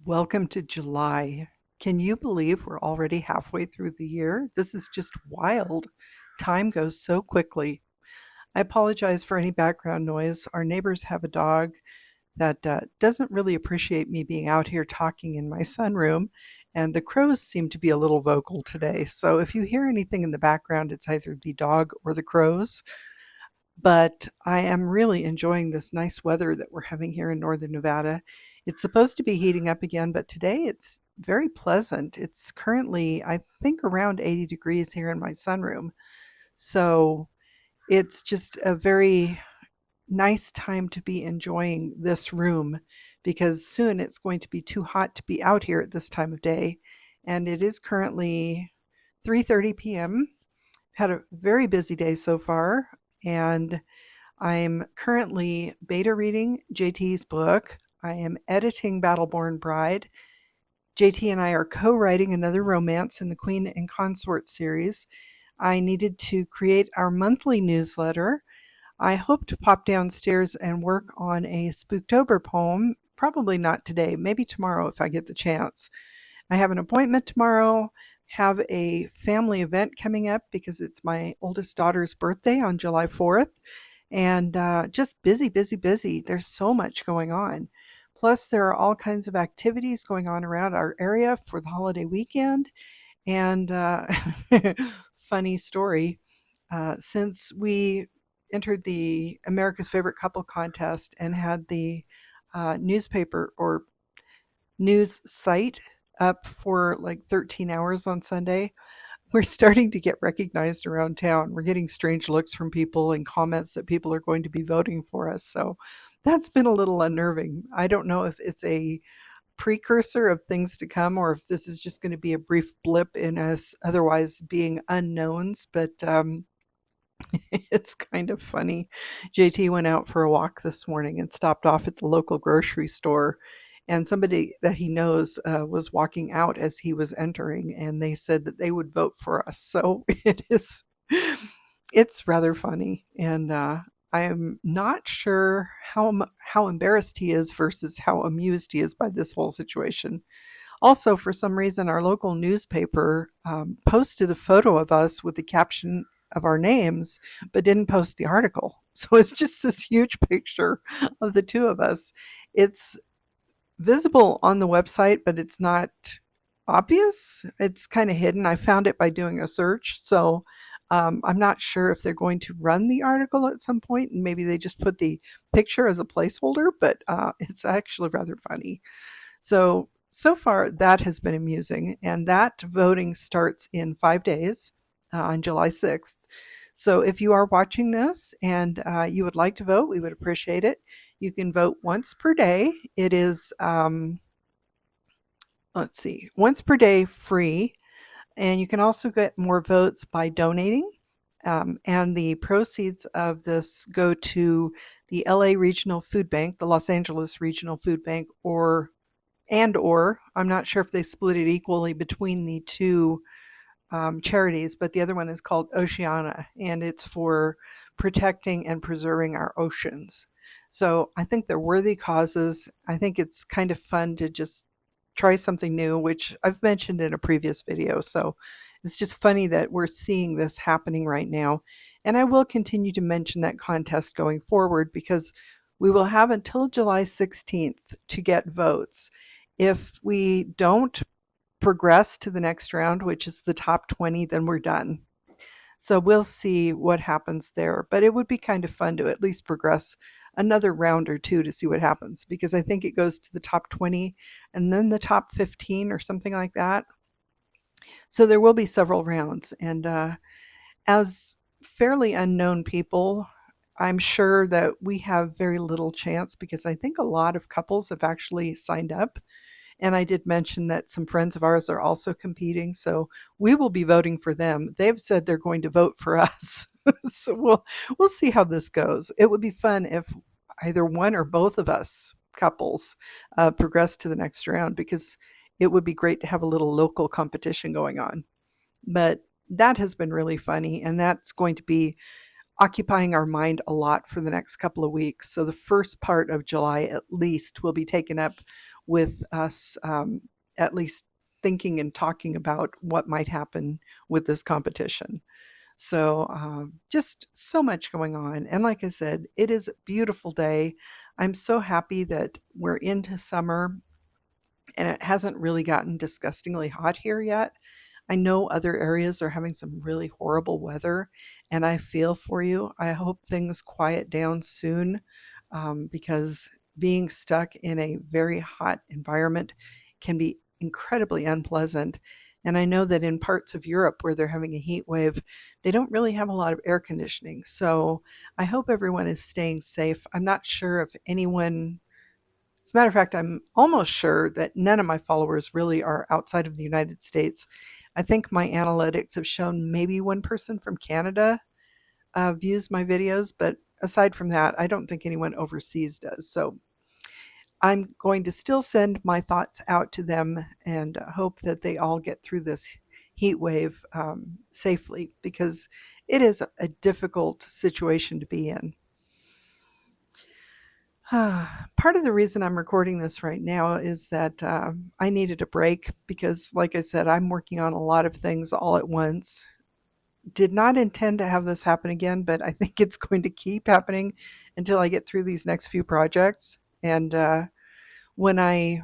Welcome to July. Can you believe we're already halfway through the year? This is just wild. Time goes so quickly. I apologize for any background noise. Our neighbors have a dog that doesn't really appreciate me being out here talking in my sunroom, and the crows seem to be a little vocal today. So if you hear anything in the background, it's either the dog or the crows. But I am really enjoying this nice weather that we're having here in northern Nevada. It's supposed to be heating up again, but today it's very pleasant. It's currently, I think, around 80 degrees here in my sunroom. So it's just a very nice time to be enjoying this room because soon it's going to be too hot to be out here at this time of day. And it is currently 3:30 p.m. Had a very busy day so far, and I'm currently beta reading JT's book. I am editing Battleborn Bride. JT and I are co-writing another romance in the Queen and Consort series. I needed to create our monthly newsletter. I hope to pop downstairs and work on a Spooktober poem. Probably not today, maybe tomorrow if I get the chance. I have an appointment tomorrow, have a family event coming up because it's my oldest daughter's birthday on July 4th, and just busy, busy, busy. There's so much going on. Plus, there are all kinds of activities going on around our area for the holiday weekend. And funny story, since we entered the America's Favorite Couple contest and had the newspaper or news site up for like 13 hours on Sunday, we're starting to get recognized around town. We're getting strange looks from people and comments that people are going to be voting for us. So that's been a little unnerving. I don't know if it's a precursor of things to come or if this is just going to be a brief blip in us otherwise being unknowns, but it's kind of funny. JT went out for a walk this morning and stopped off at the local grocery store, and somebody that he knows was walking out as he was entering, and they said that they would vote for us. So it's rather funny, and I am not sure how embarrassed he is versus how amused he is by this whole situation. Also, for some reason, our local newspaper posted a photo of us with the caption of our names, but didn't post the article. So it's just this huge picture of the two of us. It's visible on the website, but it's not obvious. It's kind of hidden. I found it by doing a search. So I'm not sure if they're going to run the article at some point, and maybe they just put the picture as a placeholder, but it's actually rather funny. So far, that has been amusing, and that voting starts in 5 days on July 6th. So if you are watching this and you would like to vote, we would appreciate it. You can vote once per day. It is, once per day free, and you can also get more votes by donating. And the proceeds of this go to the LA Regional Food Bank, the Los Angeles Regional Food Bank, or I'm not sure if they split it equally between the two charities, but the other one is called Oceana, and it's for protecting and preserving our oceans. So I think they're worthy causes. I think it's kind of fun to just try something new, which I've mentioned in a previous video. So it's just funny that we're seeing this happening right now. And I will continue to mention that contest going forward because we will have until July 16th to get votes. If we don't progress to the next round, which is the top 20, then we're done. So we'll see what happens there. But it would be kind of fun to at least progress another round or two to see what happens, because I think it goes to the top 20 and then the top 15 or something like that. So there will be several rounds. And as fairly unknown people, I'm sure that we have very little chance because I think a lot of couples have actually signed up. And I did mention that some friends of ours are also competing, so we will be voting for them. They've said they're going to vote for us. So we'll see how this goes. It would be fun if either one or both of us couples progress to the next round, because it would be great to have a little local competition going on. But that has been really funny, and that's going to be occupying our mind a lot for the next couple of weeks. So the first part of July, at least, will be taken up with us at least thinking and talking about what might happen with this competition. So just so much going on. And like I said, it is a beautiful day. I'm so happy that we're into summer and it hasn't really gotten disgustingly hot here yet. I know other areas are having some really horrible weather, and I feel for you. I hope things quiet down soon because being stuck in a very hot environment can be incredibly unpleasant. And I know that in parts of Europe where they're having a heat wave, they don't really have a lot of air conditioning. So I hope everyone is staying safe. I'm not sure if anyone, as a matter of fact, I'm almost sure that none of my followers really are outside of the United States. I think my analytics have shown maybe one person from Canada views my videos, but aside from that, I don't think anyone overseas does. So I'm going to still send my thoughts out to them and hope that they all get through this heat wave safely, because it is a difficult situation to be in. Part of the reason I'm recording this right now is that I needed a break because, like I said, I'm working on a lot of things all at once. Did not intend to have this happen again, but I think it's going to keep happening until I get through these next few projects. And when I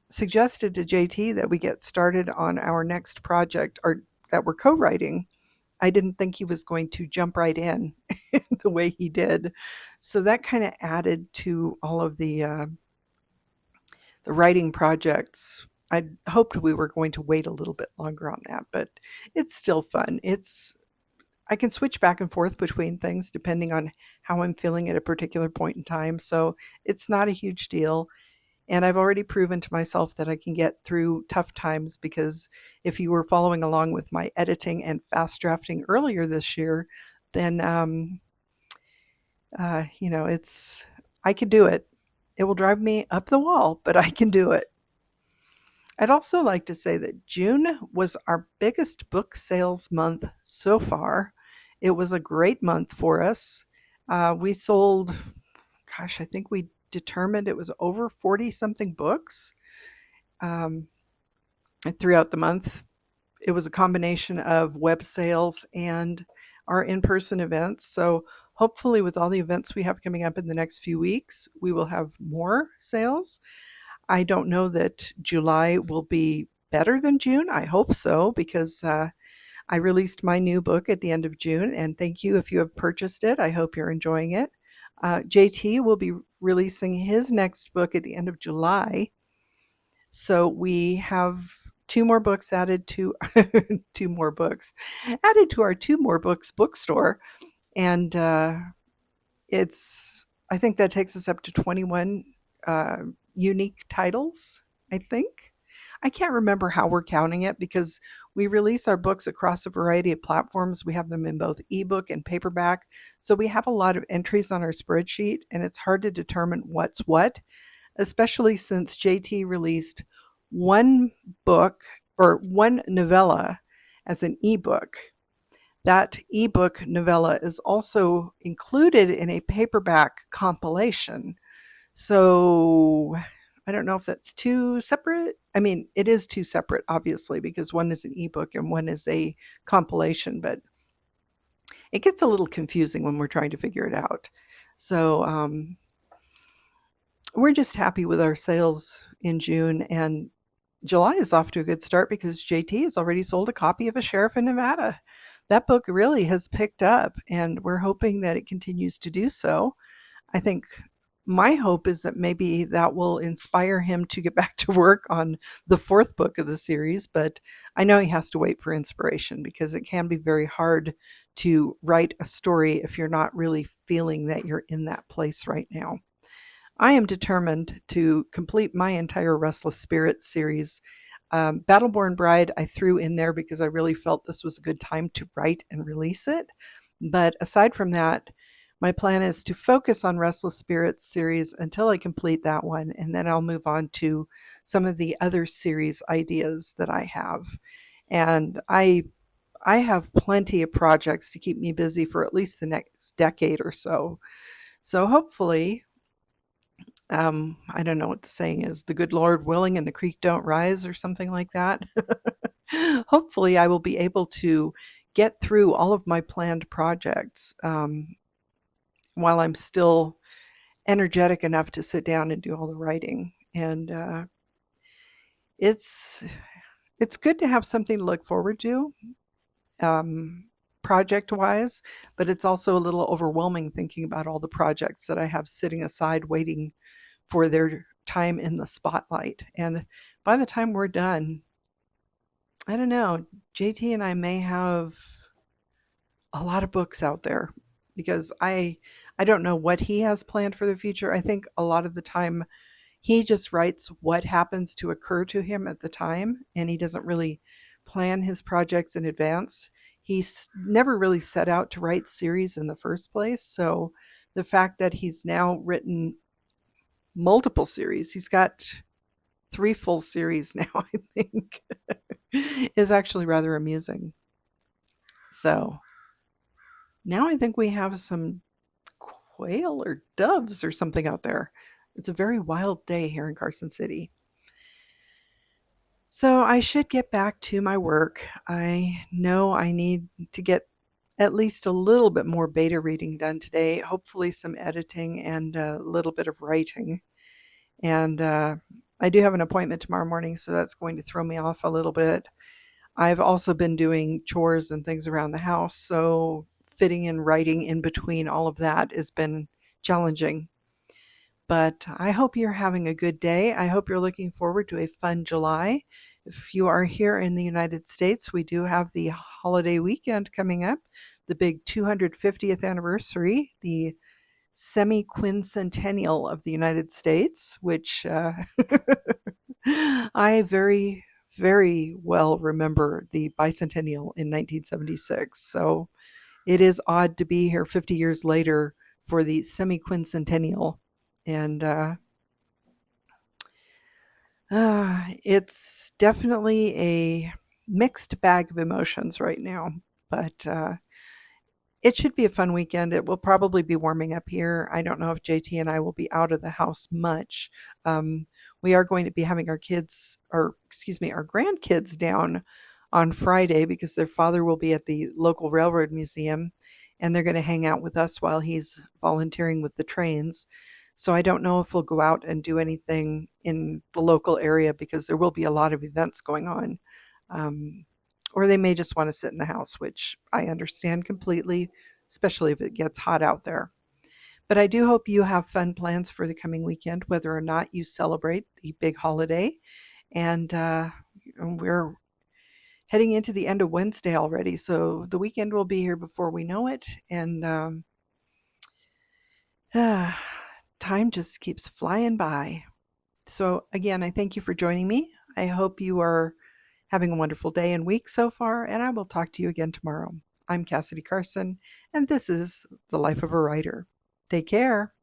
suggested to JT that we get started on our next project, or that we're co-writing, I didn't think he was going to jump right in the way he did. So that kind of added to all of the writing projects. I hoped we were going to wait a little bit longer on that, but it's still fun. I can switch back and forth between things depending on how I'm feeling at a particular point in time. So it's not a huge deal. And I've already proven to myself that I can get through tough times, because if you were following along with my editing and fast drafting earlier this year, then, I can do it. It will drive me up the wall, but I can do it. I'd also like to say that June was our biggest book sales month so far. It was a great month for us. We sold, gosh, I think we determined it was over 40 something books throughout the month. It was a combination of web sales and our in-person events. So hopefully with all the events we have coming up in the next few weeks, we will have more sales. I don't know that July will be better than June. I hope so, because I released my new book at the end of June, and thank you if you have purchased it. I hope you're enjoying it. JT will be releasing his next book at the end of July. So we have two more books added to two more books added to our two more books bookstore, and I think that takes us up to 21 unique titles. I think. I can't remember how we're counting it, because we release our books across a variety of platforms. We have them in both ebook and paperback. So we have a lot of entries on our spreadsheet, and it's hard to determine what's what, especially since JT released one book or one novella as an ebook. That ebook novella is also included in a paperback compilation. So I don't know if that's two separate. I mean, it is two separate, obviously, because one is an ebook and one is a compilation, but it gets a little confusing when we're trying to figure it out. So we're just happy with our sales in June, and July is off to a good start because JT has already sold a copy of A Sheriff in Nevada. That book really has picked up, and we're hoping that it continues to do so. I think my hope is that maybe that will inspire him to get back to work on the fourth book of the series, but I know he has to wait for inspiration, because it can be very hard to write a story if you're not really feeling that you're in that place right now. I am determined to complete my entire Restless Spirits series. Battleborn Bride I threw in there because I really felt this was a good time to write and release it. But aside from that, my plan is to focus on Restless Spirits series until I complete that one, and then I'll move on to some of the other series ideas that I have. And I have plenty of projects to keep me busy for at least the next decade or so. So hopefully I don't know what the saying is, the good Lord willing and the creek don't rise or something like that. Hopefully, I will be able to get through all of my planned projects while I'm still energetic enough to sit down and do all the writing. And it's it's good to have something to look forward to, project wise, but it's also a little overwhelming thinking about all the projects that I have sitting aside waiting for their time in the spotlight. And by the time we're done, I don't know, JT and I may have a lot of books out there because I don't know what he has planned for the future. I think a lot of the time he just writes what happens to occur to him at the time, and he doesn't really plan his projects in advance. He's never really set out to write series in the first place, so the fact that he's now written multiple series, he's got 3 full series now, I think, is actually rather amusing. So now I think we have some quail or doves or something out there. It's a very wild day here in Carson City. So I should get back to my work. I know I need to get at least a little bit more beta reading done today, hopefully some editing and a little bit of writing. And I do have an appointment tomorrow morning, so that's going to throw me off a little bit. I've also been doing chores and things around the house, so fitting in writing in between all of that has been challenging. But I hope you're having a good day. I hope you're looking forward to a fun July. If you are here in the United States, we do have the holiday weekend coming up, the big 250th anniversary, the semi-quincentennial of the United States, which I very, very well remember the bicentennial in 1976. So it is odd to be here 50 years later for the semi-quincentennial. And it's definitely a mixed bag of emotions right now. But it should be a fun weekend. It will probably be warming up here. I don't know if JT and I will be out of the house much. We are going to be having our kids, or excuse me, our grandkids down on Friday because their father will be at the local railroad museum and they're going to hang out with us while he's volunteering with the trains. So I don't know if we'll go out and do anything in the local area because there will be a lot of events going on. Or they may just want to sit in the house, which I understand completely, especially if it gets hot out there. But I do hope you have fun plans for the coming weekend, whether or not you celebrate the big holiday. And we're heading into the end of Wednesday already, so the weekend will be here before we know it. And time just keeps flying by. So again, I thank you for joining me. I hope you are having a wonderful day and week so far, and I will talk to you again tomorrow. I'm Cassidy Carson, and this is The Life of a Writer. Take care.